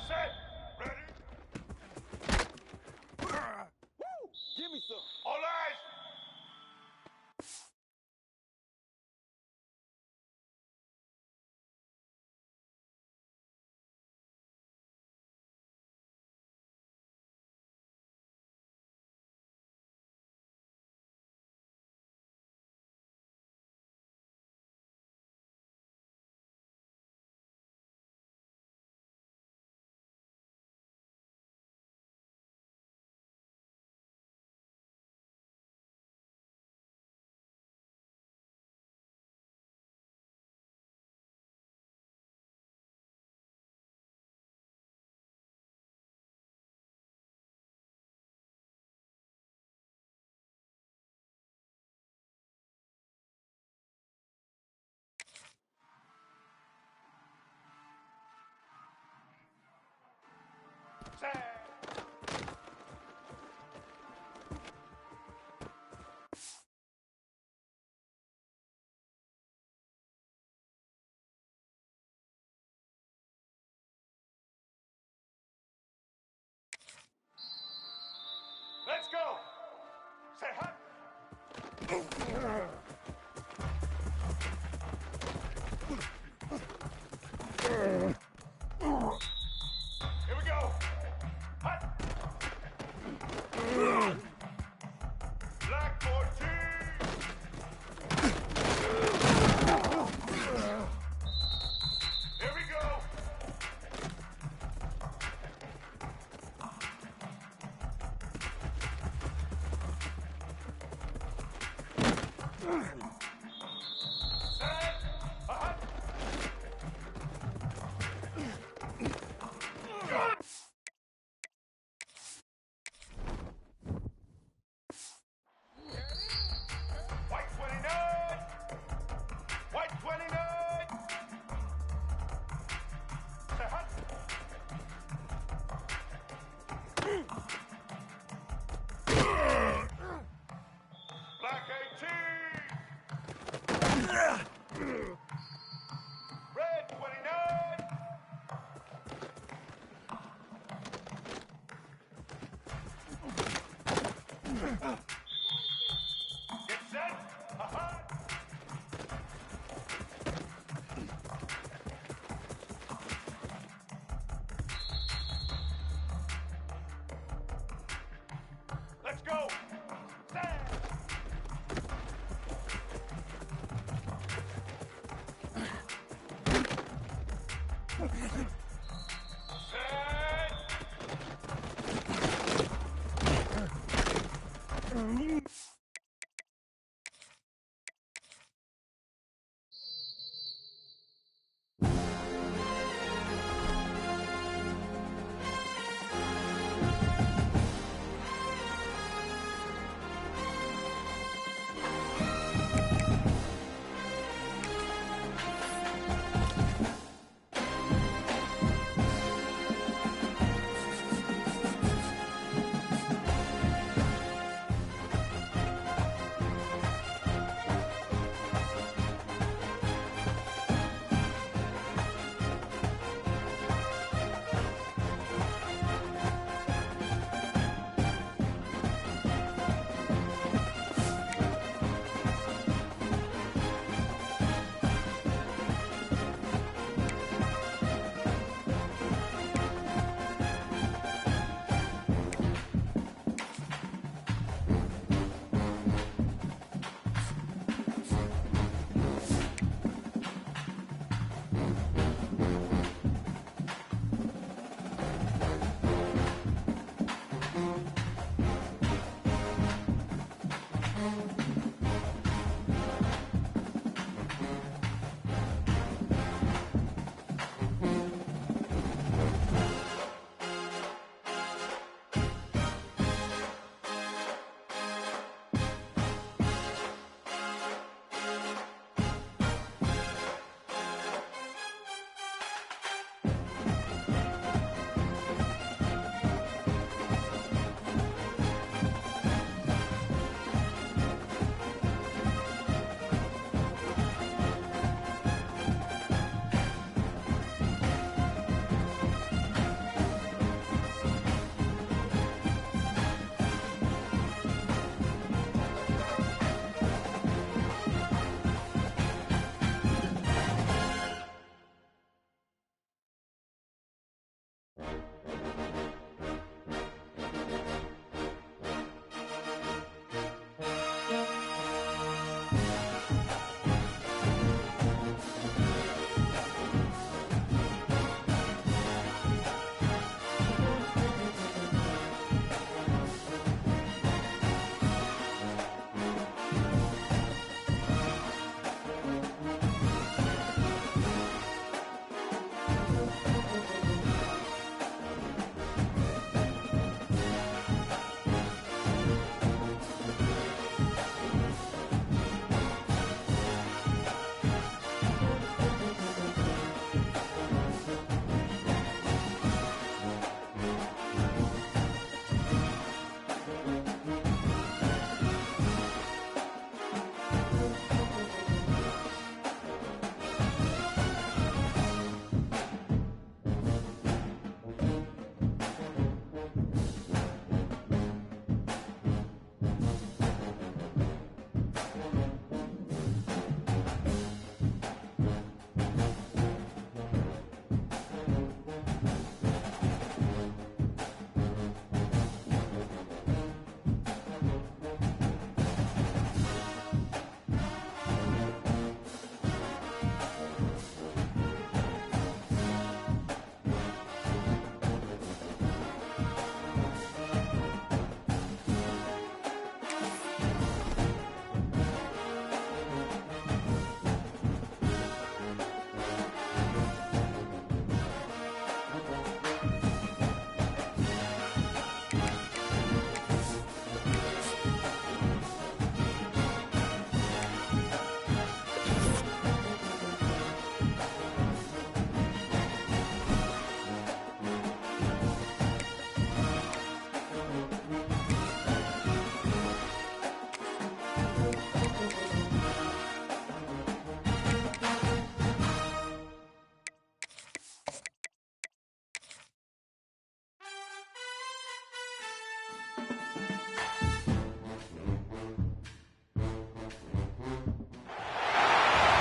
Set! Ready? Say hut. Here we go. Hut. Black 14. Here we go. White 29! White 29! Say hut! Black 18! Red 29! Get set! Aha! Let's go! Stand!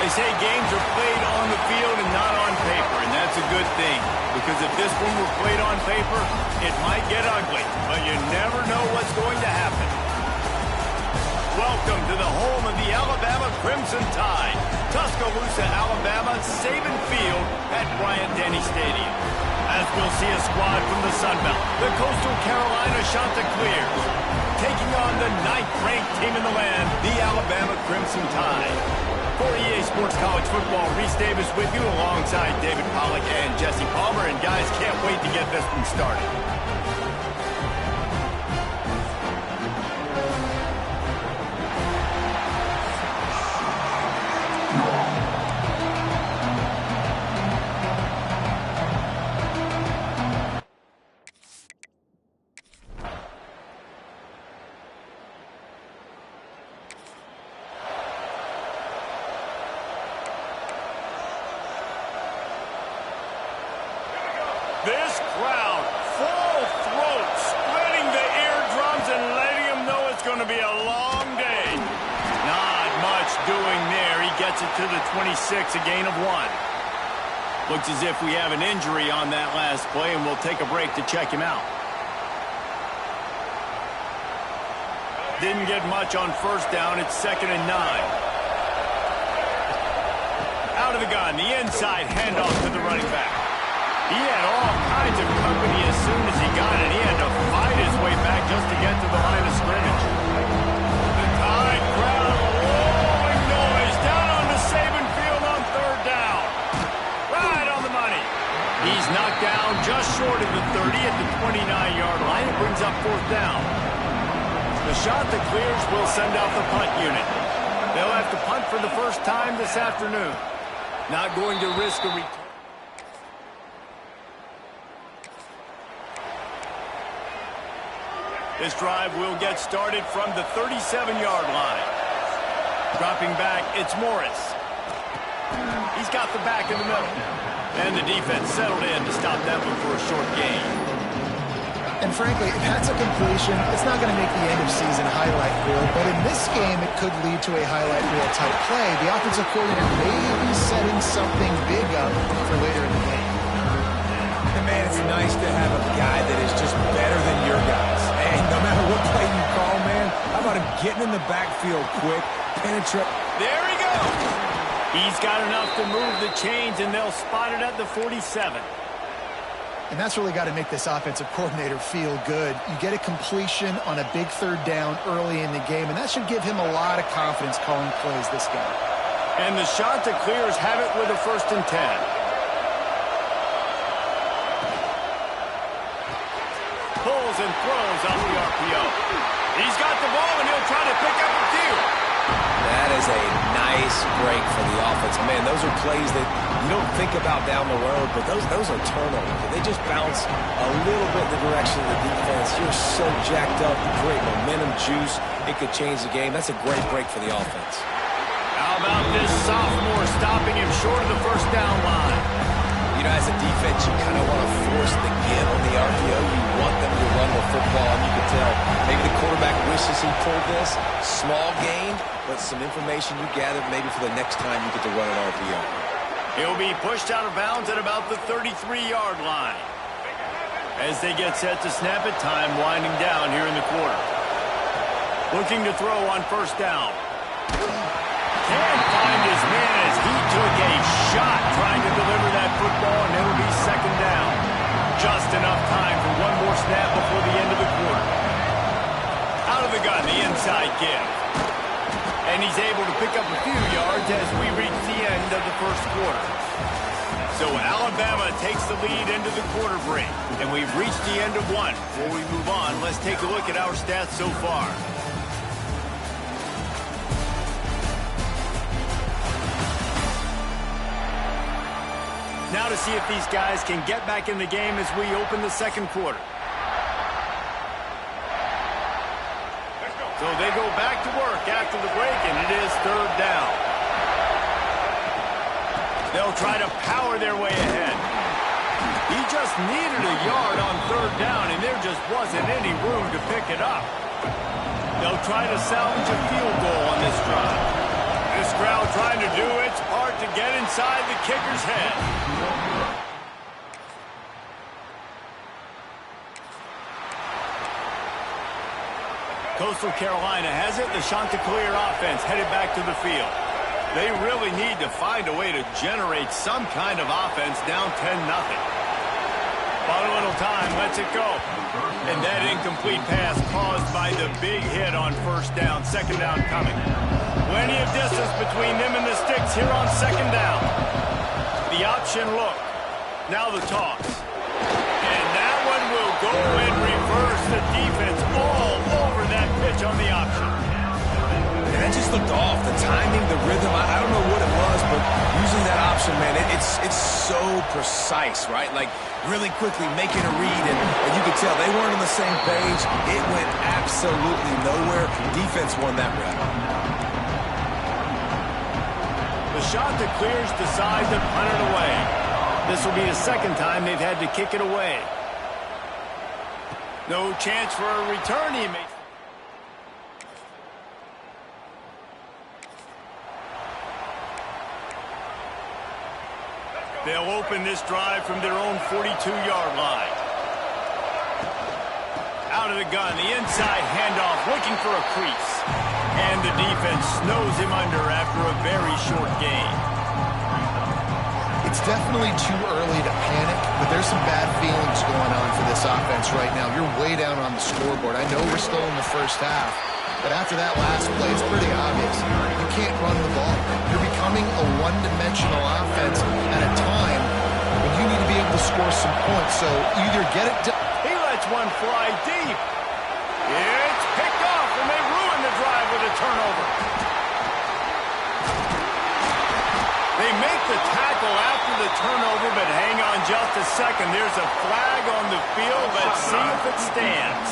They say games are played on the field and not on paper, and that's a good thing. Because if this one were played on paper, it might get ugly, but you never know what's going to happen. Welcome to the home of the Alabama Crimson Tide. Tuscaloosa, Alabama, Saban Field at Bryant-Denny Stadium. As we'll see a squad from the Sun Belt, the Coastal Carolina Chanticleers, taking on the 9th-ranked team in the land, the Alabama Crimson Tide. For EA Sports College Football, Reese Davis with you alongside David Pollack and Jesse Palmer. And guys, can't wait to get this one started. This crowd, full throat, splitting the eardrums and letting them know it's going to be a long day. Not much doing there. He gets it to the 26, a gain of 1. Looks as if we have an injury on that last play, and we'll take a break to check him out. Didn't get much on first down. It's 2nd and 9. Out of the gun, the inside handoff to the running back. He had all kinds of company as soon as he got it. He had to fight his way back just to get to the line of scrimmage. The Tide crowd, rolling noise down on the Saban Field on 3rd down. Right on the money. He's knocked down just short of the 30 at the 29-yard line. It brings up 4th down. The Chanticleers will send out the punt unit. They'll have to punt for the first time this afternoon. Not going to risk a return. This drive will get started from the 37-yard line. Dropping back, it's Morris. He's got the back in the middle. And the defense settled in to stop that one for a short gain. And frankly, if that's a completion, it's not going to make the end-of-season highlight reel, but in this game, it could lead to a highlight reel-type play. The offensive coordinator may be setting something big up for later in the game. And man, it's nice to have a guy that is just better than your guys. And no matter what play you call, man, how about him getting in the backfield quick, penetrate. There he goes. He's got enough to move the chains, and they'll spot it at the 47. And that's really got to make this offensive coordinator feel good. You get a completion on a big 3rd down early in the game, and that should give him a lot of confidence calling plays this game. And the Chanticleers have it with a 1st and 10. Pulls and throws off the RPO. He's got the ball, and he'll try to pick up a few. That is a nice break for the offense. Man, those are plays that you don't think about down the road, but those are turnovers. They just bounce a little bit in the direction of the defense. You're so jacked up. You create momentum, juice. It could change the game. That's a great break for the offense. How about this sophomore stopping him short of the 1st down line? You know, as a defense, you kind of want to force the give on the RPO. You want them to run the football, and you can tell maybe the quarterback wishes he pulled this. Small gain, but some information you gathered maybe for the next time you get to run an RPO. He'll be pushed out of bounds at about the 33-yard line. As they get set to snap it, time winding down here in the quarter. Looking to throw on 1st down. Can't find his man as he took a shot trying to deliver that football, and it'll be 2nd down. Just enough time for one more snap before the end of the quarter. Out of the gun, the inside give. And he's able to pick up a few yards as we reach the end of the 1st quarter. So Alabama takes the lead into the quarter break, and we've reached the end of 1. Before we move on, let's take a look at our stats so far. Now to see if these guys can get back in the game as we open the 2nd quarter. So they go back to work after the break, and it is 3rd down. They'll try to power their way ahead. He just needed a yard on 3rd down, and there just wasn't any room to pick it up. They'll try to salvage a field goal on this drive. This crowd trying to do its part to get inside the kicker's head. Coastal Carolina has it. The Chanticleer offense headed back to the field. They really need to find a way to generate some kind of offense down 10-0. Final time, lets it go. And that incomplete pass caused by the big hit on first down. Second down coming. Plenty of distance between them and the sticks here on second down. The option look. Now the toss. And that one will go and reverse the defense all over that pitch on the option. And that just looked off. The timing, the rhythm, I don't know what it was, but using that option, man, it's so precise, right? Like, really quickly making a read, and you could tell they weren't on the same page. It went absolutely nowhere. Defense won that round. The Chanticleers decide to punt it away. This will be the second time they've had to kick it away. No chance for a return, he makes. They'll open this drive from their own 42-yard line. Out of the gun, the inside handoff, looking for a crease. And the defense snows him under after a very short gain. It's definitely too early to panic, but there's some bad feelings going on for this offense right now. You're way down on the scoreboard. I know we're still in the first half, but after that last play, it's pretty obvious. You can't run the ball. You're becoming a one-dimensional offense at a time when you need to be able to score some points. So either get it done. He lets one fly deep. It's picked off, and they ruin the drive with a turnover. They make the tackle after the turnover, but hang on just a second. There's a flag on the field. Let's see if it stands.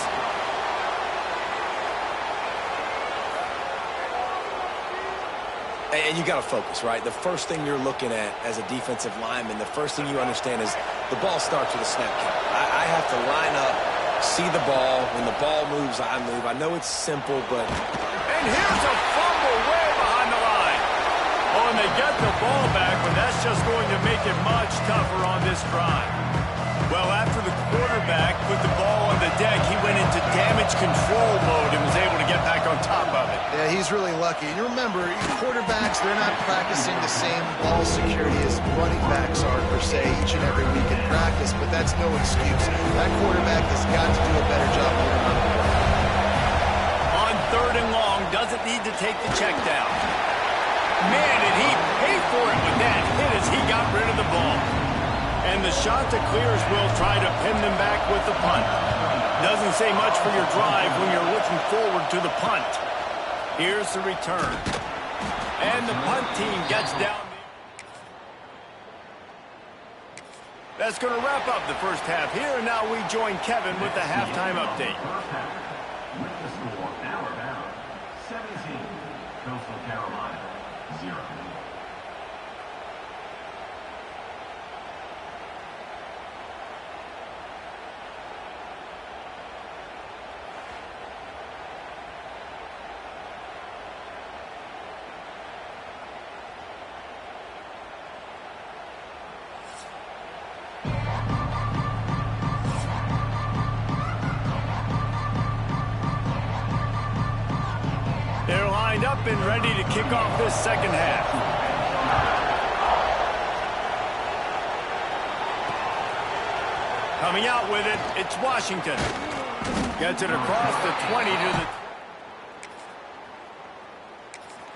And you got to focus, right? The first thing you're looking at as a defensive lineman, the first thing you understand is the ball starts with a snap count. I have to line up, see the ball. When the ball moves, I move. I know it's simple, but... And here's a fumble way behind the line. Oh, and they get the ball back, but that's just going to make it much tougher on this drive. Well, after the quarterback put the ball on the deck, he went into damage control mode and was able to get back on top of it. Yeah, he's really lucky. And remember, quarterbacks, they're not practicing the same ball security as running backs are, per se, each and every week in practice, but that's no excuse. That quarterback has got to do a better job of running the ball. On third and long, doesn't need to take the check down. Man, did he pay for it with that hit as he got rid of the ball. And the Chanticleers will try to pin them back with the punt. Doesn't say much for your drive when you're looking forward to the punt. Here's the return. And the punt team gets down. That's going to wrap up the first half here. And now we join Kevin with the halftime update. With the score, Alabama 17, Coastal Carolina 0. They're lined up and ready to kick off this second half. Coming out with it, it's Washington. Gets it across the 20 to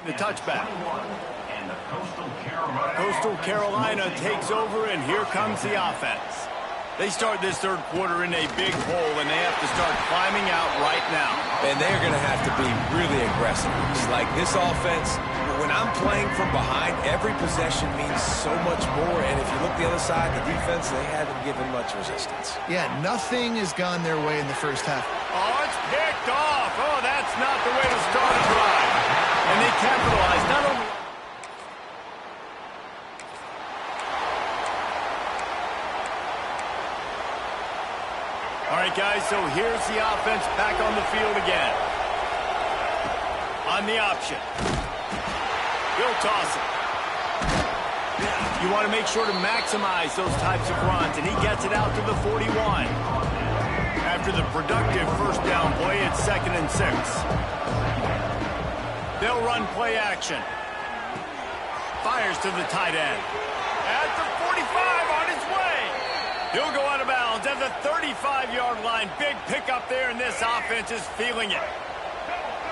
the touchback. And the Coastal Carolina takes over, and here comes the offense. They start this third quarter in a big hole, and they have to start climbing out right now. And they're going to have to be really aggressive. It's like this offense, when I'm playing from behind, every possession means so much more. And if you look the other side, the defense, they haven't given much resistance. Yeah, nothing has gone their way in the first half. Oh, it's picked off. Oh, that's not the way to start a drive. And they capitalize not only... All right, guys, so here's the offense back on the field again. On the option. He'll toss it. You want to make sure to maximize those types of runs, and he gets it out to the 41. After the productive first down play, it's 2nd and 6. They'll run play action. Fires to the tight end. At the 45 on his way. He'll go out of bounds at the 35-yard line. Big pickup there, and this offense is feeling it.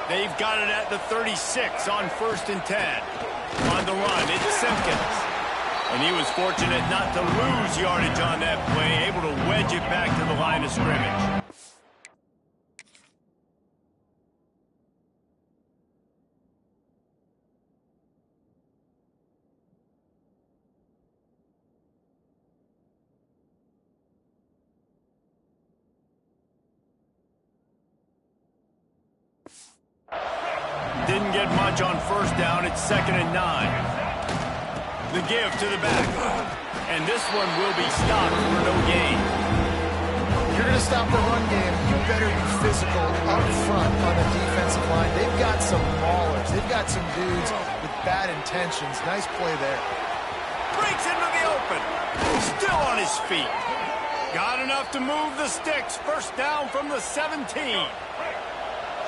They've got it at the 36 on 1st and 10. On the run, it's Simpkins. And he was fortunate not to lose yardage on that play, able to wedge it back to the line of scrimmage. Didn't get much on 1st down. It's 2nd and 9. The give to the back. And this one will be stopped for no gain. If you're going to stop the run game, you better be physical up front on the defensive line. They've got some maulers. They've got some dudes with bad intentions. Nice play there. Breaks into the open. Still on his feet. Got enough to move the sticks. 1st down from the 17.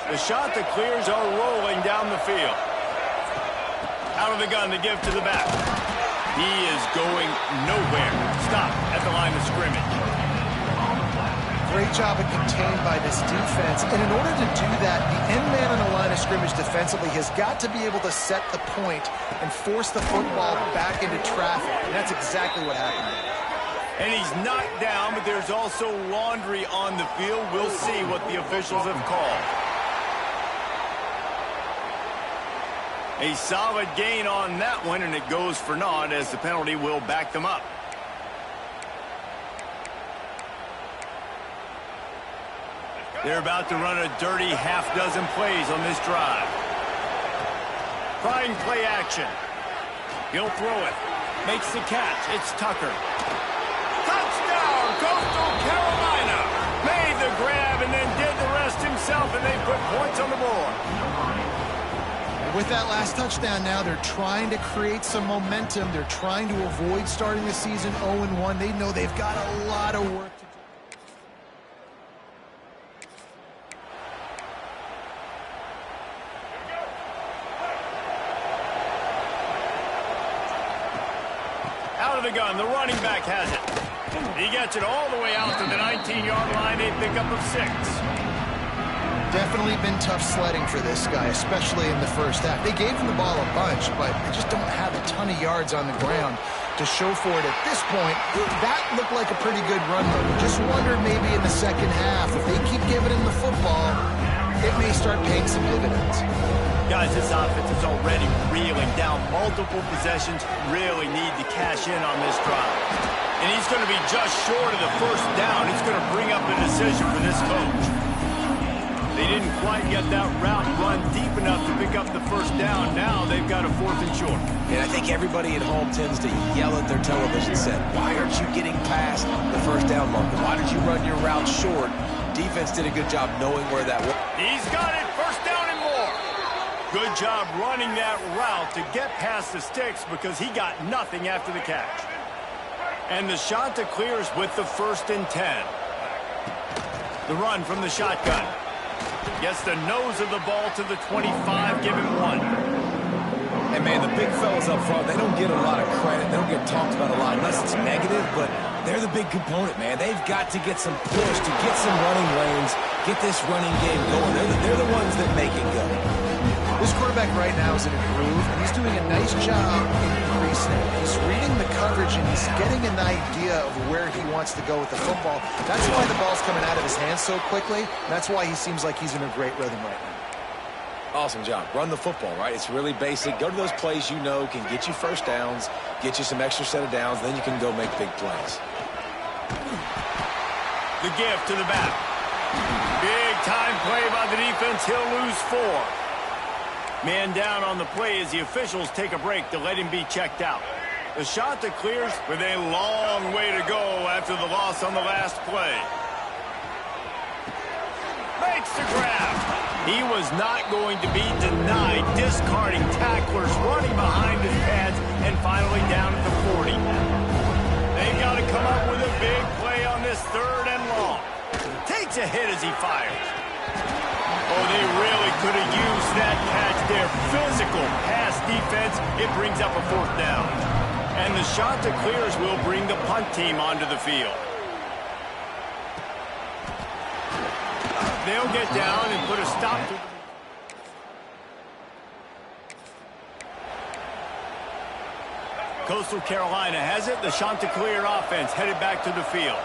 The shot that clears are rolling down the field. Out of the gun, the give to the back. He is going nowhere. Stop at the line of scrimmage. Great job of contained by this defense. And in order to do that, the end man on the line of scrimmage defensively has got to be able to set the point and force the football back into traffic. And that's exactly what happened. And he's knocked down, but there's also laundry on the field. We'll see what the officials have called. A solid gain on that one, and it goes for naught as the penalty will back them up. They're about to run a dirty half-dozen plays on this drive. Trying play action. He'll throw it. Makes the catch. It's Tucker. Touchdown, Coastal Carolina. Made the grab and then did the rest himself, and they put points on the board. With that last touchdown now, they're trying to create some momentum. They're trying to avoid starting the season 0-1. They know they've got a lot of work to do. Out of the gun, the running back has it. He gets it all the way out to the 19-yard line, a pickup of 6. Definitely been tough sledding for this guy, especially in the first half. They gave him the ball a bunch, but they just don't have a ton of yards on the ground to show for it at this point. That looked like a pretty good run, though. Just wondered maybe in the second half, if they keep giving him the football, it may start paying some dividends. Guys, this offense is already reeling down. Multiple possessions, really need to cash in on this drive. And he's going to be just short of the 1st down. It's going to bring up a decision for this coach. They didn't quite get that route run deep enough to pick up the 1st down. Now they've got a 4th and short. And I think everybody at home tends to yell at their television set, why aren't you getting past the 1st down marker? Why did you run your route short? Defense did a good job knowing where that was. He's got it, 1st down and more. Good job running that route to get past the sticks because he got nothing after the catch. And the shot that clears with the 1st and 10. The run from the shotgun. Gets the nose of the ball to the 25, give him 1. And, man, the big fellas up front, they don't get a lot of credit. They don't get talked about a lot unless it's negative, but they're the big component, man. They've got to get some push, to get some running lanes, get this running game going. They're the ones that make it go. This quarterback right now is in a groove, and he's doing a nice job increasing it. He's reading the coverage, and he's getting an idea of where he wants to go with the football. That's why the ball's coming out of his hands so quickly. That's why he seems like he's in a great rhythm right now. Awesome job. Run the football, right? It's really basic. Go to those plays you know can get you 1st downs, get you some extra set of downs, then you can go make big plays. The give to the back. Big time play by the defense. He'll lose 4. Man down on the play as the officials take a break to let him be checked out. The shot that clears with a long way to go after the loss on the last play. Makes the grab. He was not going to be denied, discarding tacklers, running behind his pads, and finally down at the 40. They've got to come up with a big play on this 3rd and long. Takes a hit as he fires. Oh, they really could have used that catch there. Physical pass defense. It brings up a 4th down. And the Chanticleers will bring the punt team onto the field. They'll get down and put a stop to it. Coastal Carolina has it. The Chanticleer offense headed back to the field.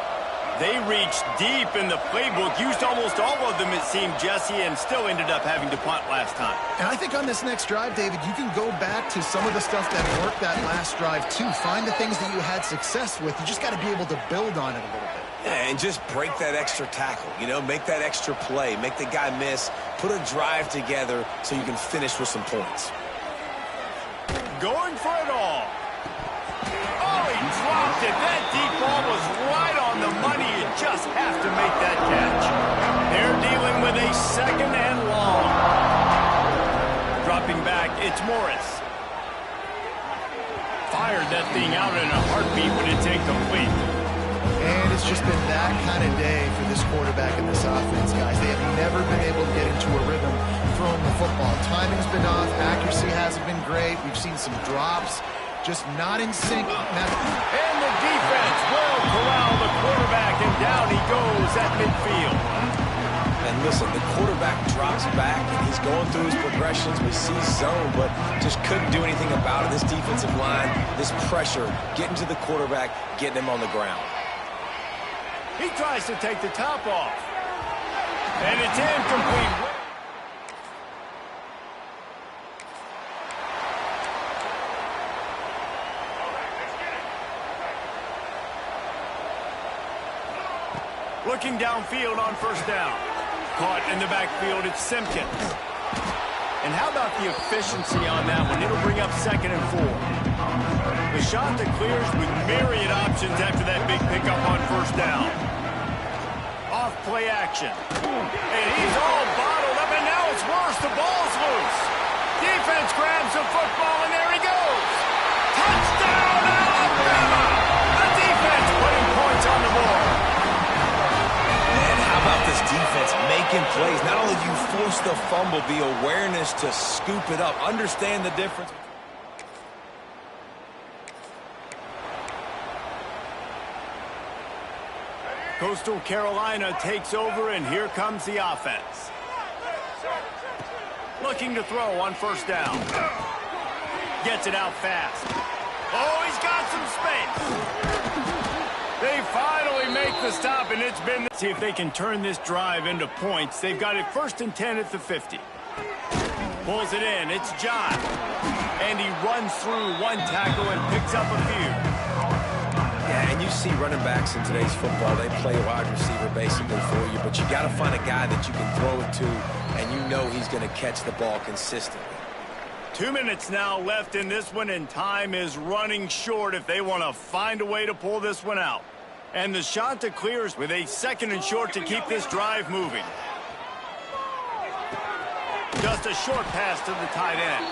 They reached deep in the playbook, used almost all of them, it seemed, Jesse, and still ended up having to punt last time. And I think on this next drive, David, you can go back to some of the stuff that worked that last drive, too. Find the things that you had success with. You just got to be able to build on it a little bit. Yeah, and just break that extra tackle, make that extra play, make the guy miss, put a drive together so you can finish with some points. Going for it all. Oh, he dropped it. That deep ball was right on the money. You just have to make that catch. They're dealing with a 2nd and long. Dropping back, it's Morris. Fired that thing out in a heartbeat when it's incomplete. And it's just been that kind of day for this quarterback and this offense, guys. They have never been able to get into a rhythm throwing the football. Timing's been off. Accuracy hasn't been great. We've seen some drops. Just not in sync. And the defense will corral the quarterback, and down he goes at midfield. And listen, the quarterback drops back, and he's going through his progressions. We see zone, but just couldn't do anything about it. This defensive line, this pressure, getting to the quarterback, getting him on the ground. He tries to take the top off. And it's incomplete. Looking downfield on 1st down. Caught in the backfield, it's Simpkins. And how about the efficiency on that one? It'll bring up 2nd and 4. The Chanticleers with myriad options after that big pickup on 1st down. Off play action. And he's all bottled up, and now it's worse. The ball's loose. Defense grabs the football, and there he goes. Touchdown, Alabama! The defense putting points on the board. And how about this defense making plays? Not only do you force the fumble, the awareness to scoop it up. Understand the difference. Coastal Carolina takes over, and here comes the offense. Looking to throw on 1st down. Gets it out fast. Oh, he's got some space. They finally make the stop, and it's been... See if they can turn this drive into points. They've got it 1st and 10 at the 50. Pulls it in. It's John. And he runs through one tackle and picks up a few. Yeah, and you see running backs in today's football, they play wide receiver basically for you, but you got to find a guy that you can throw it to, and you know he's going to catch the ball consistently. 2 minutes now left in this one, and time is running short if they want to find a way to pull this one out. And the Chanticleers with a 2nd and short to keep this drive moving. Just a short pass to the tight end.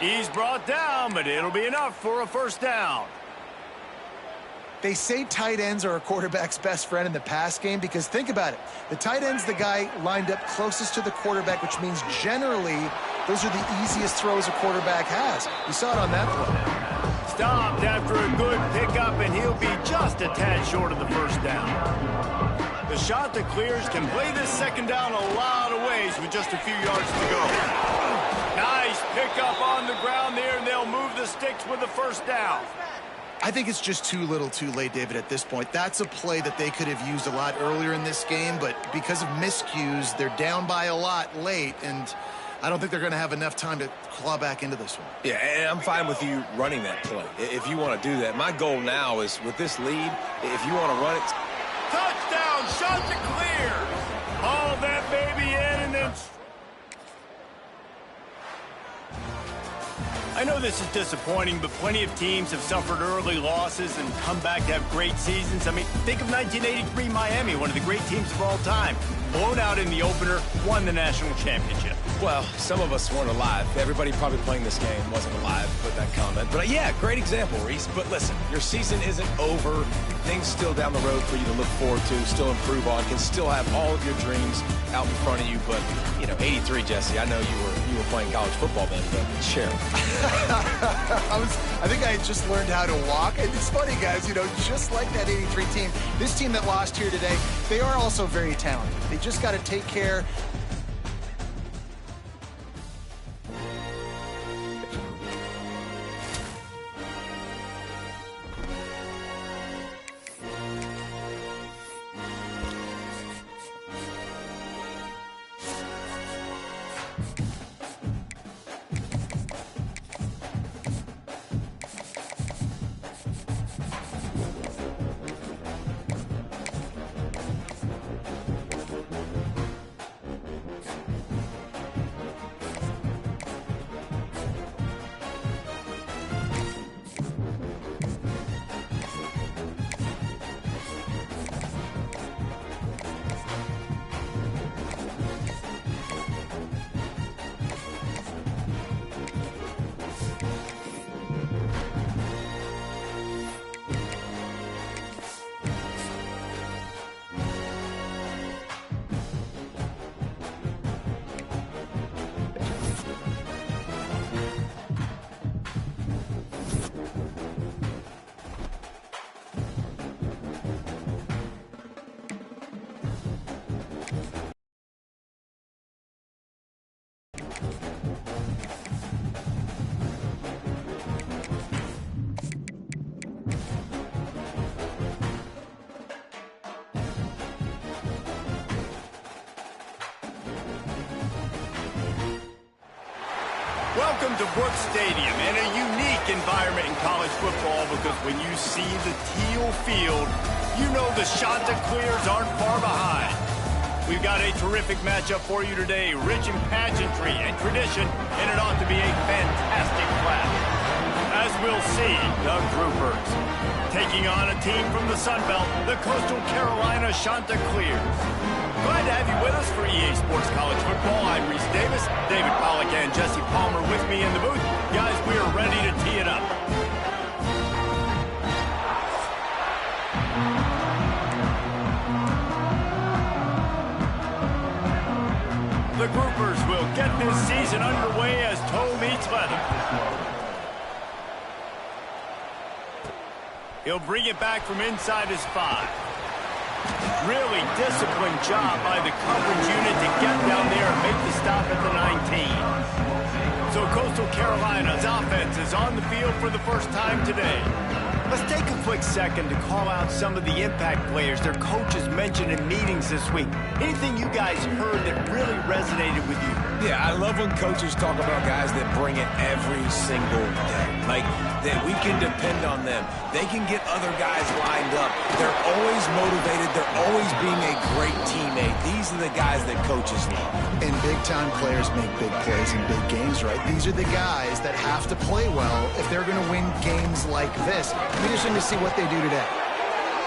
He's brought down, but it'll be enough for a 1st down. They say tight ends are a quarterback's best friend in the pass game because think about it. The tight end's the guy lined up closest to the quarterback, which means generally those are the easiest throws a quarterback has. You saw it on that play. Stopped after a good pickup, and he'll be just a tad short of the 1st down. The Chanticleers can play this 2nd down a lot of ways with just a few yards to go. Nice pickup on the ground there, and they'll move the sticks with the 1st down. I think it's just too little too late, David, at this point. That's a play that they could have used a lot earlier in this game, but because of miscues, they're down by a lot late, and I don't think they're going to have enough time to claw back into this one. Yeah, and I'm fine with you running that play if you want to do that. My goal now is with this lead, if you want to run it. Touchdown, Chanticleers! Haul that baby in, and then... I know this is disappointing, but plenty of teams have suffered early losses and come back to have great seasons. I mean, think of 1983 Miami, one of the great teams of all time. Blown out in the opener, won the national championship. Well, some of us weren't alive. Everybody probably playing this game wasn't alive with that comment. But yeah, great example, Reese. But listen, your season isn't over. Things still down the road for you to look forward to, still improve on, can still have all of your dreams out in front of you. But, you know, 83, Jesse, I know you were playing college football then, but share. I think I just learned how to walk. And it's funny, guys, you know, just like that 83 team, this team that lost here today, they are also very talented. They just got to take care. Welcome to Brooks Stadium, and a unique environment in college football because when you see the teal field, you know the Chanticleers aren't far behind. We've got a terrific matchup for you today, rich in pageantry and tradition, and it ought to be a fantastic clash. As we'll see, the Groupers taking on a team from the Sun Belt, the Coastal Carolina Chanticleers. Glad to have you with us for EA Sports College Football. I'm Reese Davis, David Pollack and Jesse Palmer with me in the booth. Guys, we are ready to tee it up. The Groupers will get this season underway as toe meets leather. He'll bring it back from inside his 5. Really disciplined job by the coverage unit to get down there and make the stop at the 19. So Coastal Carolina's offense is on the field for the first time today. Let's take a quick second to call out some of the impact players their coaches mentioned in meetings this week. Anything you guys heard that really resonated with you? Yeah, I love when coaches talk about guys that bring it every single day. Like, that we can depend on them. They can get other guys lined up. They're always motivated. They're always being a great teammate. These are the guys that coaches love. And big-time players make big plays in big games, right? These are the guys that have to play well if they're going to win games like this. It'll be interesting to see what they do today.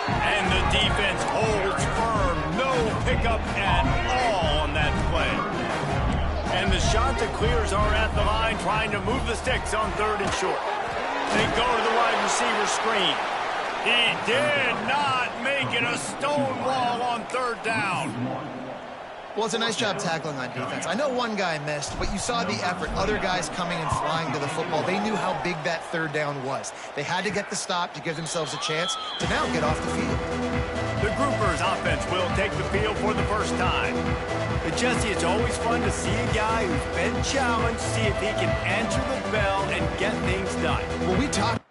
And the defense holds firm. No pickup at all on that play. And the Chanticleers are at the line trying to move the sticks on 3rd and short. They go to the wide receiver screen. He did not make it a stone wall on 3rd down. Well, it's a nice job tackling on defense. I know one guy missed, but you saw the effort. Other guys coming and flying to the football. They knew how big that 3rd down was. They had to get the stop to give themselves a chance to now get off the field. The Groupers offense will take the field for the first time. But Jesse, it's always fun to see a guy who's been challenged, see if he can answer the bell and get things done. Well, we talked.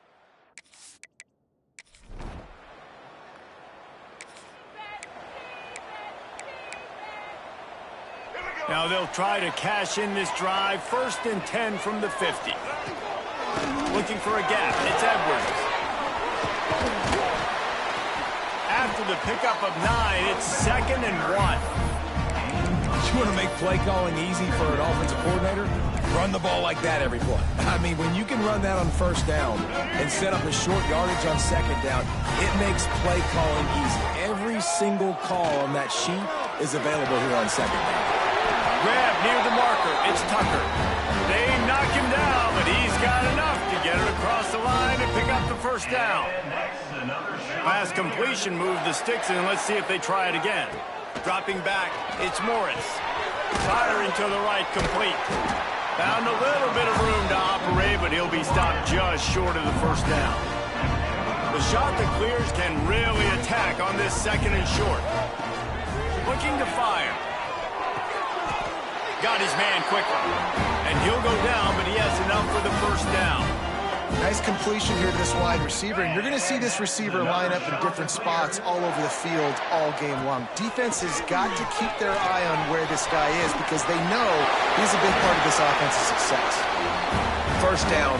Now they'll try to cash in this drive. 1st and 10 from the 50. Looking for a gap. It's Edwards. After the pickup of 9, it's 2nd and 1. You want to make play calling easy for an offensive coordinator? Run the ball like that every play. I mean, when you can run that on first down and set up a short yardage on second down, it makes play calling easy. Every single call on that sheet is available here on second down. Grab near the marker. It's Tucker. They knock him down, but he's got enough to get it across the line and pick up the first down. Pass completion moved the sticks in. Let's see if they try it again. Dropping back, it's Morris. Firing to the right, complete. Found a little bit of room to operate, but he'll be stopped just short of the first down. The shot that clears can really attack on this second and short. Looking to fire. Got his man quickly. And he'll go down, but he has enough for the first down. Nice completion here to this wide receiver, and you're going to see this receiver line up in different spots all over the field all game long. Defense has got to keep their eye on where this guy is because they know he's a big part of this offense's success. First down,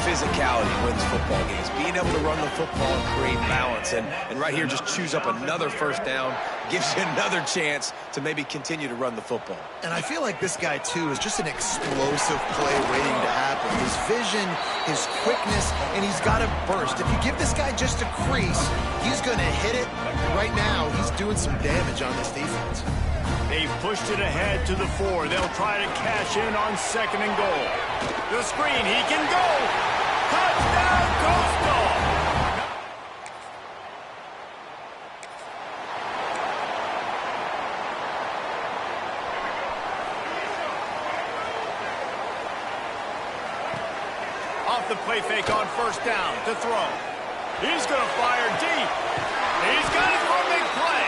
physicality wins football games. Being able to run the football and create balance. And right here, just choose up another first down, gives you another chance to maybe continue to run the football. And I feel like this guy, too, is just an explosive play waiting to happen. His vision, his quickness, and he's got a burst. If you give this guy just a crease, he's going to hit it. Right now, he's doing some damage on this defense. They've pushed it ahead to the 4. They'll try to cash in on second and goal. The screen, he can go. Touchdown, Coastal. Off the play fake on first down to throw. He's going to fire deep. He's got it for a big play.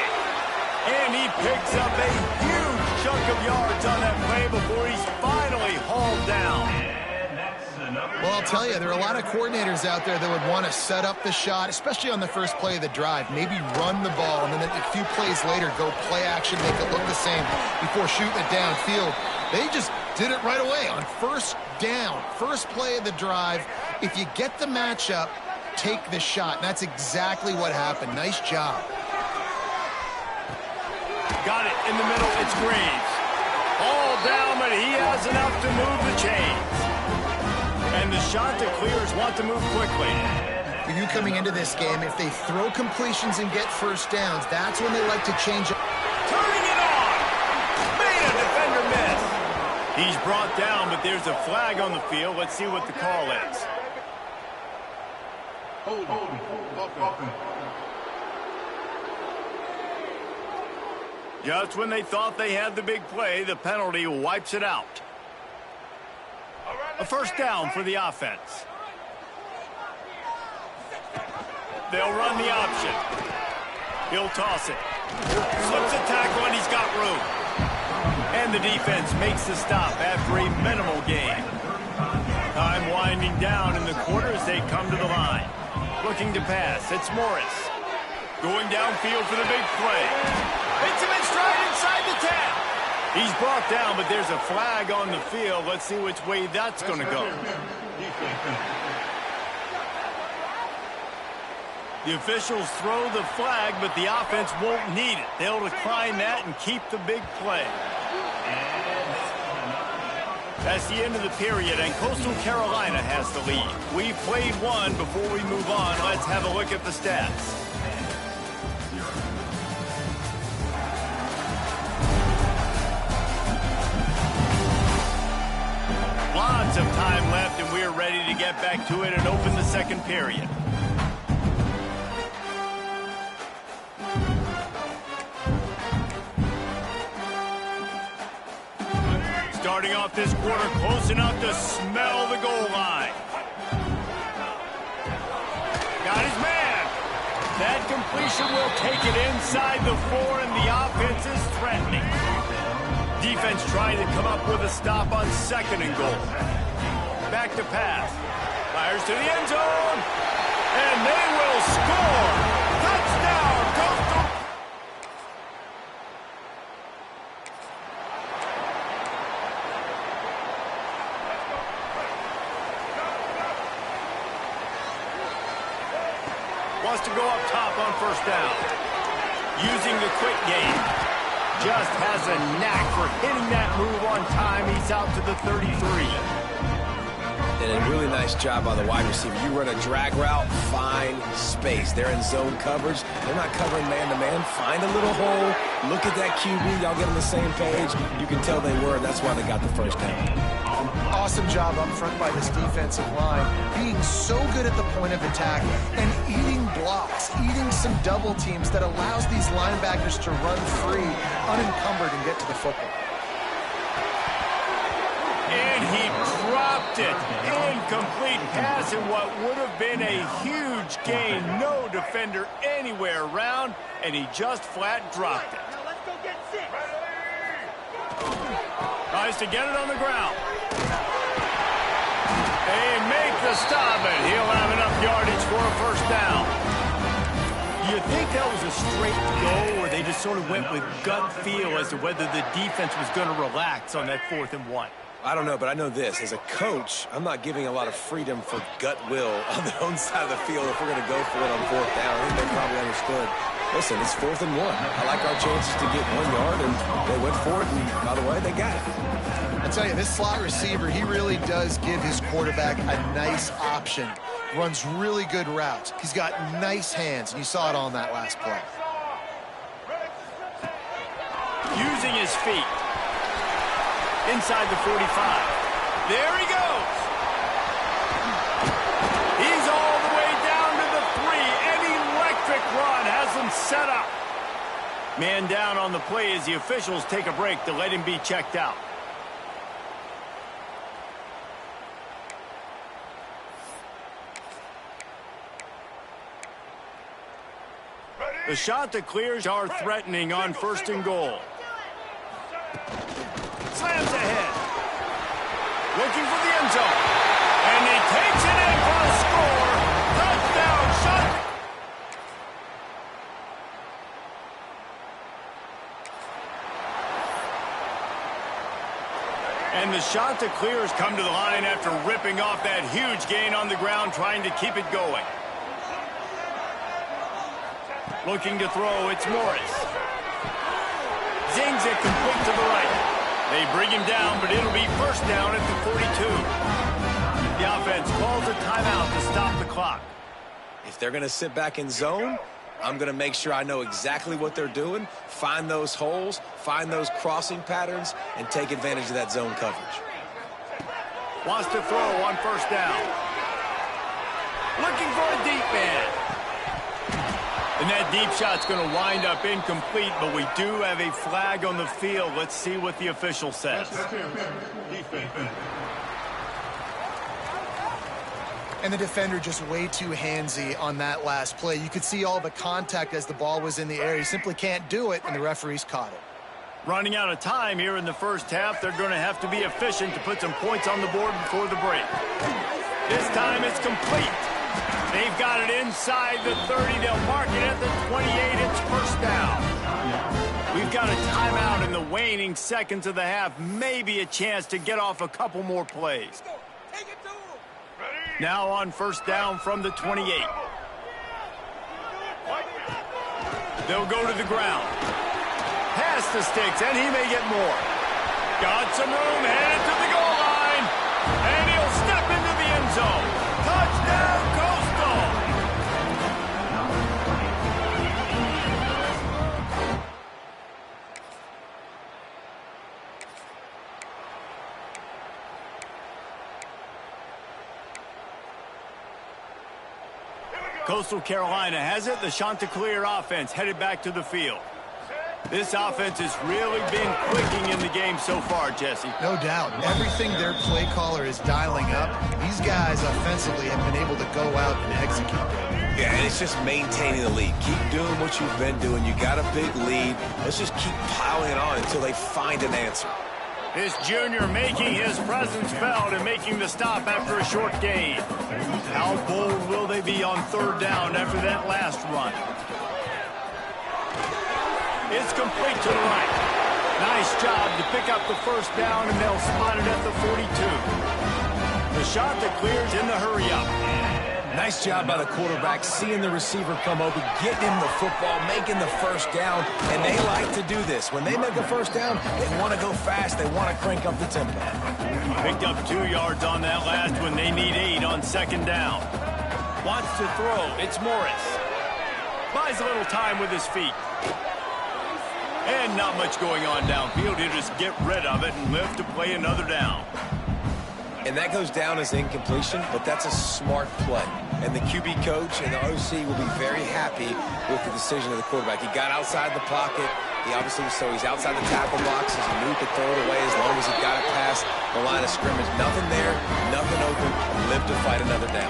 And he picks up a huge chunk of yards on that play before he's finally hauled down. Well, I'll tell you, there are a lot of coordinators out there that would want to set up the shot, especially on the first play of the drive. Maybe run the ball, and then a few plays later, go play action, make it look the same before shooting it downfield. They just did it right away on first down, first play of the drive. If you get the matchup, take the shot. And that's exactly what happened. Nice job. Got it in the middle. It's Graves. All down, but he has enough to move the chains. And the shot to clears want to move quickly. For you coming into this game, if they throw completions and get first downs, that's when they like to change it. Turning it on. Made a defender miss. He's brought down, but there's a flag on the field. Let's see what the call is. Just when they thought they had the big play, the penalty wipes it out. A first down for the offense. They'll run the option. He'll toss it. Slips a tackle, and he's got room. And the defense makes the stop after a minimal gain. Time winding down in the quarter as they come to the line. Looking to pass. It's Morris. Going downfield for the big play. Hits him in stride inside the 10. He's brought down, but there's a flag on the field. Let's see which way that's going to go. The officials throw the flag, but the offense won't need it. They'll decline that and keep the big play. That's the end of the period, and Coastal Carolina has the lead. We've played one. Before we move on, let's have a look at the stats. Lots of time left, and we're ready to get back to it and open the second period. Starting off this quarter close enough to smell the goal line. Got his man. That completion will take it inside the 4, and the offense is threatening. Defense trying to come up with a stop on second and goal. Back to pass. Fires to the end zone. And they will score. Touchdown, Coastal. Wants to go up top on first down. Using the quick game. just has a knack for hitting that move on time. He's out to the 33. And a really nice job by the wide receiver. You run a drag route, find space. They're in zone coverage. They're not covering man-to-man. Find a little hole. Look at that QB. Y'all get on the same page. You can tell they were, and that's why they got the first down. Awesome job up front by this defensive line, being so good at the point of attack and eating blocks, eating some double teams that allows these linebackers to run free, unencumbered, and get to the football. And he dropped it. Incomplete pass in what would have been a huge gain. No defender anywhere around, and he just flat dropped it. Now let's go get 6. Tries to get it on the ground. They make the stop, and he'll have enough yardage for a first down. You think that was a straight go, or they just sort of went with gut feel as to whether the defense was going to relax on that 4th and 1? I don't know, but I know this. As a coach, I'm not giving a lot of freedom for gut will on their own side of the field if we're going to go for it on 4th down. I think they probably understood. Listen, it's 4th and 1. I like our chances to get 1 yard, and they went for it, and by the way, they got it. I tell you, this slot receiver, he really does give his quarterback a nice option. Runs really good routes. He's got nice hands, and you saw it on that last play. Using his feet. Inside the 45. There he goes. He's all the way down to the 3. An electric run has him set up. Man down on the play as the officials take a break to let him be checked out. The shot that clears are threatening on 1st and goal. Slams ahead. Looking for the end zone. And he takes it in for a score. Touchdown shot. And the shot to clear has come to the line after ripping off that huge gain on the ground, trying to keep it going. Looking to throw, it's Morris. Zings it complete to the right. They bring him down, but it'll be first down at the 42. The offense calls a timeout to stop the clock. If they're going to sit back in zone, I'm going to make sure I know exactly what they're doing, find those holes, find those crossing patterns, and take advantage of that zone coverage. Wants to throw on 1st down. Looking for a deep man. And that deep shot's going to wind up incomplete, but we do have a flag on the field. Let's see what the official says. And the defender just way too handsy on that last play. You could see all the contact as the ball was in the air. He simply can't do it, and the referees caught it. Running out of time here in the first half. They're going to have to be efficient to put some points on the board before the break. This time it's complete. They've got it inside the 30. They'll mark it at the 28. It's first down. We've got a timeout in the waning seconds of the half. Maybe a chance to get off a couple more plays. Now on 1st down from the 28. They'll go to the ground. Pass the sticks, and he may get more. Got some room, headed to the goal line. And he'll step into the end zone. Touchdown, Coastal! Coastal Carolina has it. The Chanticleer offense headed back to the field. This offense has really been clicking in the game so far, Jesse. No doubt. Everything their play caller is dialing up, these guys offensively have been able to go out and execute. Yeah, and it's just maintaining the lead. Keep doing what you've been doing. You got a big lead. Let's just keep piling it on until they find an answer. This junior making his presence felt and making the stop after a short gain. How bold will they be on 3rd down after that last run? It's complete to the right. Nice job to pick up the first down, and they'll spot it at the 42. The shot that clears in the hurry-up. Nice job by the quarterback, seeing the receiver come open, getting him the football, making the first down, and they like to do this. When they make a first down, they want to go fast. They want to crank up the tempo. Picked up 2 yards on that last one. They need 8 on second down. Wants to throw. It's Morris. Buys a little time with his feet. And not much going on downfield. He'll just get rid of it and live to play another down. And that goes down as incompletion, but that's a smart play. And the QB coach and the OC will be very happy with the decision of the quarterback. He got outside the pocket. He obviously, so he's outside the tackle box. He knew he could throw it away as long as he got it past the line of scrimmage. Nothing there, nothing open, live to fight another down.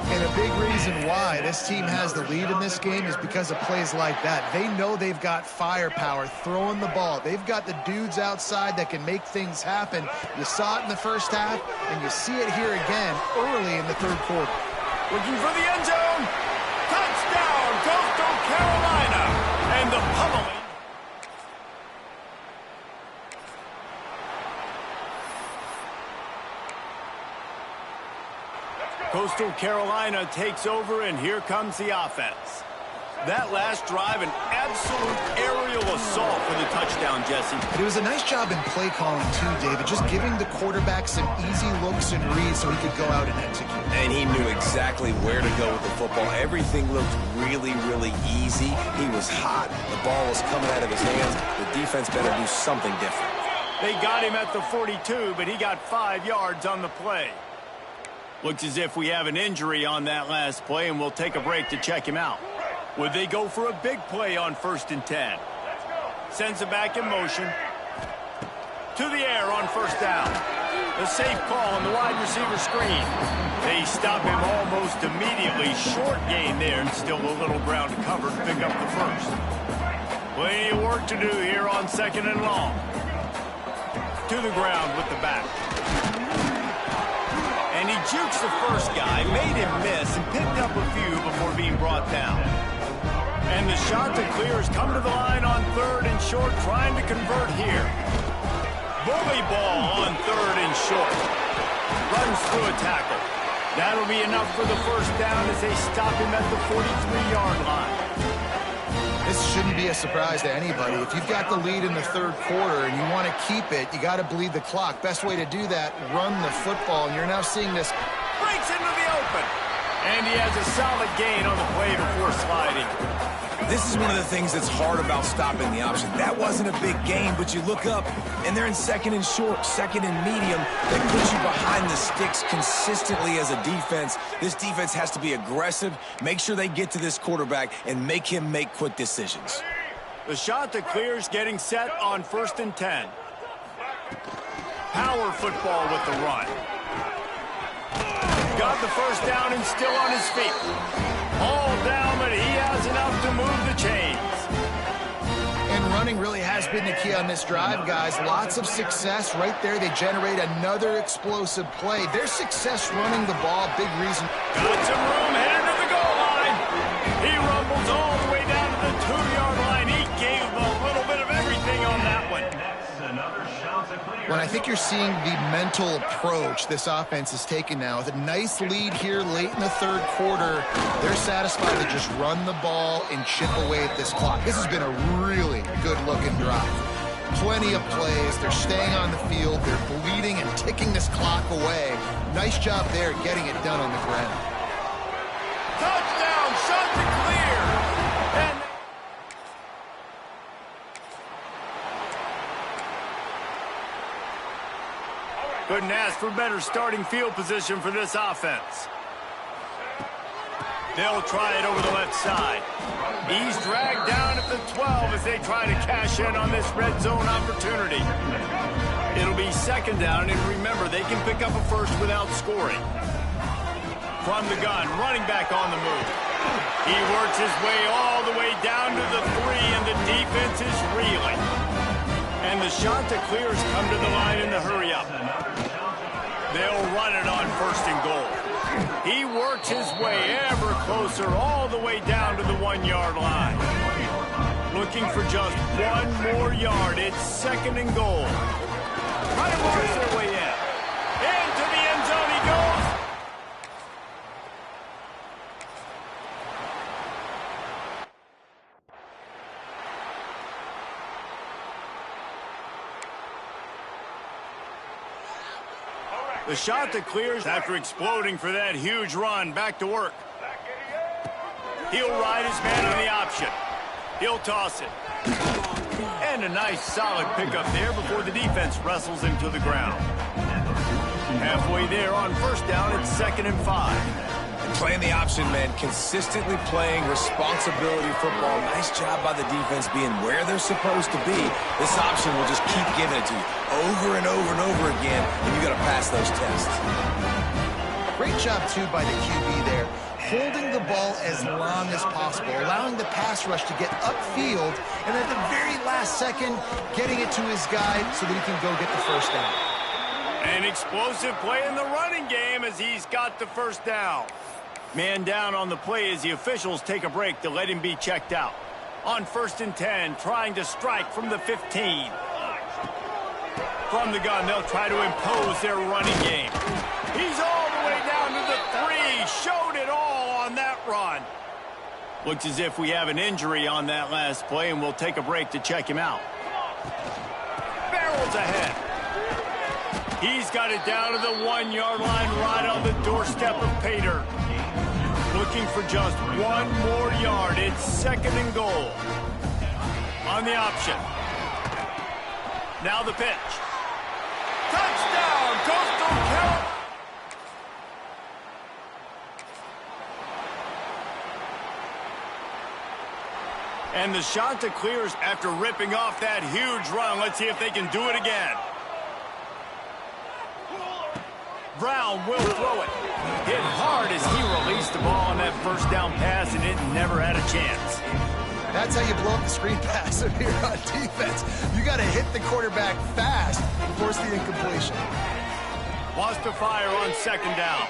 And a big reason why this team has the lead in this game is because of plays like that. They know they've got firepower throwing the ball. They've got the dudes outside that can make things happen. You saw it in the first half, and you see it here again early in the third quarter. Looking for the end zone. Touchdown, Coastal Carolina. And the pummeling. Coastal Carolina takes over, and here comes the offense. That last drive, an absolute aerial assault for the touchdown, Jesse. It was a nice job in play calling, too, David, just giving the quarterback some easy looks and reads so he could go out and execute. And he knew exactly where to go with the football. Everything looked really, really easy. He was hot. The ball was coming out of his hands. The defense better do something different. They got him at the 42, but he got 5 yards on the play. Looks as if we have an injury on that last play, and we'll take a break to check him out. Would they go for a big play on 1st and 10? Sends it back in motion. To the air on first down. The safe call on the wide receiver screen. They stop him almost immediately. Short gain there, and still a little ground to cover to pick up the first. Plenty of work to do here on 2nd and long. To the ground with the back. And he jukes the first guy, made him miss, and picked up a few before being brought down. And the shot to clear has come to the line on 3rd and short, trying to convert here. Bully ball on 3rd and short. Runs through a tackle. That'll be enough for the first down as they stop him at the 43-yard line. This shouldn't be a surprise to anybody. If you've got the lead in the 3rd quarter and you want to keep it, you got to bleed the clock. Best way to do that, run the football. And you're now seeing this. Breaks into the open. And he has a solid gain on the play before sliding. This is one of the things that's hard about stopping the option. That wasn't a big gain, but you look up, and they're in 2nd and short, 2nd and medium. That puts you behind the sticks consistently as a defense. This defense has to be aggressive, make sure they get to this quarterback, and make him make quick decisions. The shot that clears getting set on 1st and 10. Power football with the run. Got the first down and still on his feet. All down, but he has enough to move the chains. And running really has been the key on this drive, guys. Lots of success right there. They generate another explosive play. Their success running the ball, big reason. Got some room headed to the goal line. He rumbles all the way down to the 2-yard line. He gave a little bit of everything on that one. Another shot to clear. When I think you're seeing the mental approach this offense is taking now. With a nice lead here late in the 3rd quarter, they're satisfied to just run the ball and chip away at this clock. This has been a really good-looking drive. Plenty of plays. They're staying on the field. They're bleeding and ticking this clock away. Nice job there getting it done on the ground. Touchdown, shot to clear. And couldn't ask for better starting field position for this offense. They'll try it over the left side. He's dragged down at the 12 as they try to cash in on this red zone opportunity. It'll be 2nd down, and remember, they can pick up a first without scoring. From the gun, running back on the move. He works his way all the way down to the 3, and the defense is reeling. And the shot to clear has come to the line in the hurry-up. They'll run it on 1st and goal. He works his way ever closer all the way down to the 1-yard line. Looking for just 1 more yard. It's 2nd and goal. Trying to march their way in. Into the end zone he goes. The shot that clears after exploding for that huge run. Back to work. He'll ride his man on the option. He'll toss it. And a nice solid pickup there before the defense wrestles him to the ground. Halfway there on first down, it's 2nd and 5. Playing the option, man, consistently playing responsibility football. Nice job by the defense being where they're supposed to be. This option will just keep giving it to you over and over and over again, and you got to pass those tests. Great job, too, by the QB there, holding the ball as long as possible, allowing the pass rush to get upfield, and at the very last second, getting it to his guy so that he can go get the first down. An explosive play in the running game as he's got the first down. Man down on the play as the officials take a break to let him be checked out. On 1st and 10, trying to strike from the 15. From the gun, they'll try to impose their running game. He's all the way down to the 3. Showed it all on that run. Looks as if we have an injury on that last play, and we'll take a break to check him out. Barrels ahead. He's got it down to the 1-yard line right on the doorstep of Pater. Looking for just 1 more yard. It's 2nd and goal. On the option. Now the pitch. Touchdown, Coastal Carolina. And the shot that clears after ripping off that huge run. Let's see if they can do it again. Brown will throw it. Hit hard as he released the ball on that first down pass, and it never had a chance. That's how you blow up the screen pass if you're on defense. You got to hit the quarterback fast and force the incompletion. Wants to fire on 2nd down.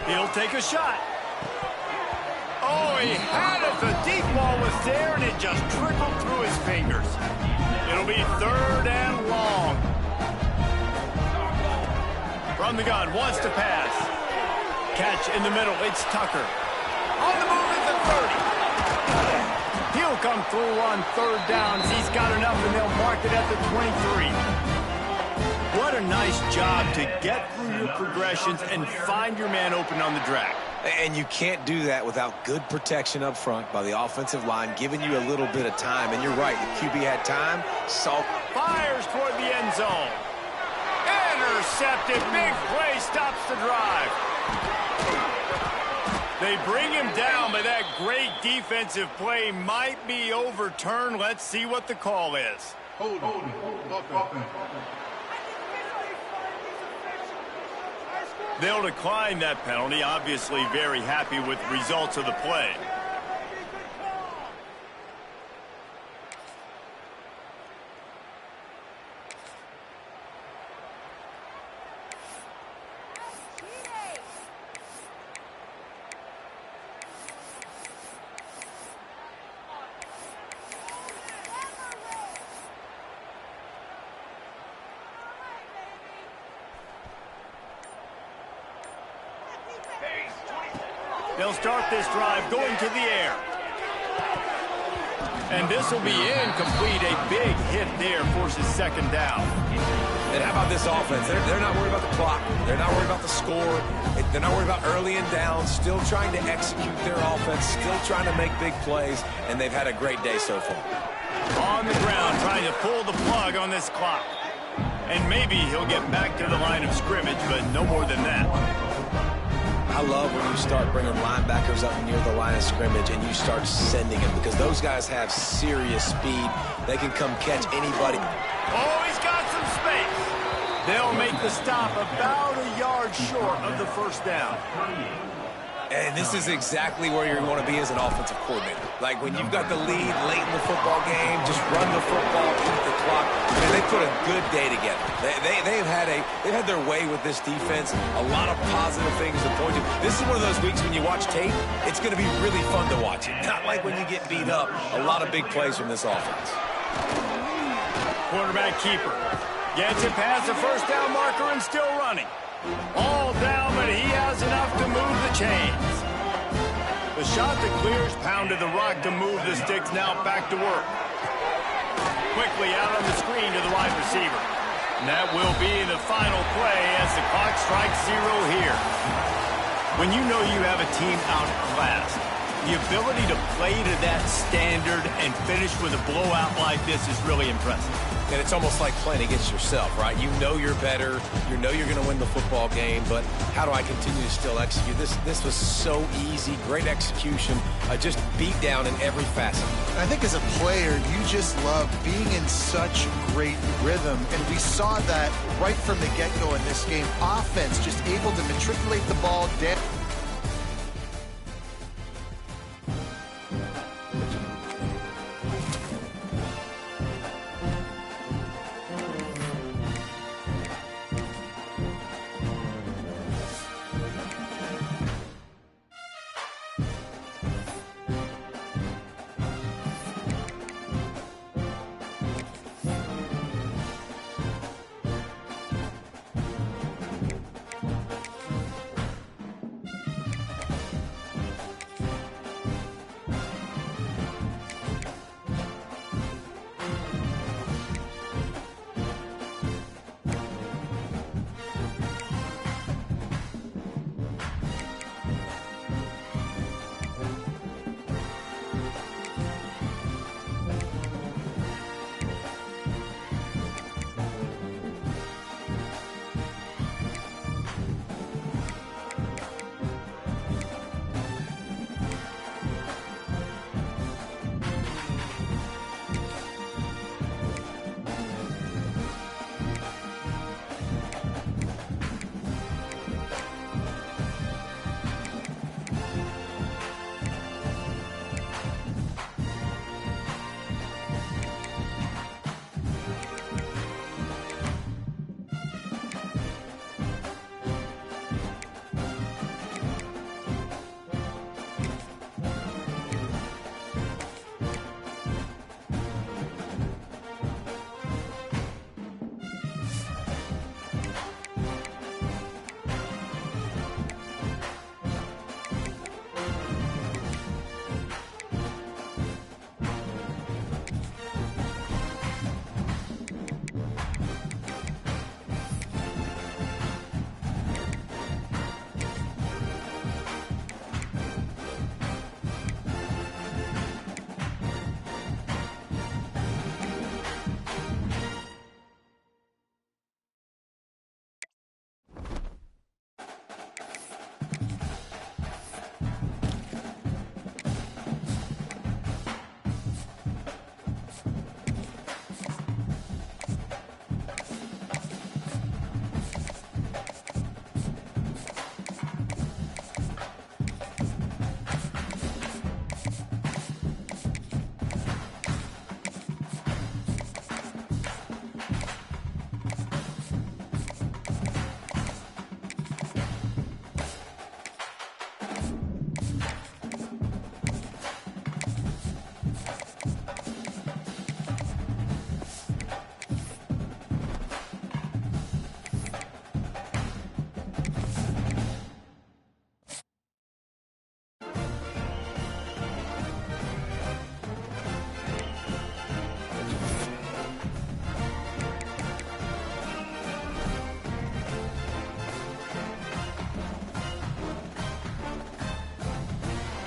He'll take a shot. Oh, he had it. The deep ball was there, and it just trickled through his fingers. It'll be 3rd and long. From the gun, wants to pass. Catch in the middle, it's Tucker. On the move at the 30. He'll come through on 3rd down. He's got enough, and they'll mark it at the 23. What a nice job to get through your progressions and find your man open on the drag. And you can't do that without good protection up front by the offensive line, giving you a little bit of time. And you're right, the QB had time. Fires toward the end zone. Intercepted. Big play stops the drive. They bring him down, but that great defensive play might be overturned. Let's see what the call is. Hold on. They'll decline that penalty. Obviously very happy with the results of the play. They'll start this drive going to the air. And this will be incomplete. A big hit there forces 2nd down. And how about this offense? They're not worried about the clock. They're not worried about the score. They're not worried about early and down. Still trying to execute their offense. Still trying to make big plays. And they've had a great day so far. On the ground, trying to pull the plug on this clock. And maybe he'll get back to the line of scrimmage, but no more than that. I love when you start bringing linebackers up near the line of scrimmage and you start sending them, because those guys have serious speed. They can come catch anybody. Oh, he's got some space. They'll make the stop about a yard short of the first down. And this is exactly where you want to be as an offensive coordinator. Like when you've got the lead late in the football game, just run the football, keep the clock. And they put a good day together. They've had their way with this defense. A lot of positive things to point to. This is one of those weeks when you watch tape, it's going to be really fun to watch it. Not like when you get beat up. A lot of big plays from this offense. Quarterback keeper gets it past the first down marker and still running. All down, but he has enough to move the chains. The shot that clears pounded the rock to move the sticks. Now back to work. Quickly out on the screen to the wide receiver. And that will be the final play as the clock strikes 0 here. When you know you have a team outclassed, the ability to play to that standard and finish with a blowout like this is really impressive. And it's almost like playing against yourself, right? You know you're better. You know you're going to win the football game, but how do I continue to still execute? This was so easy, great execution, just beat down in every facet. I think as a player, you just love being in such great rhythm, and we saw that right from the get-go in this game. Offense just able to matriculate the ball down.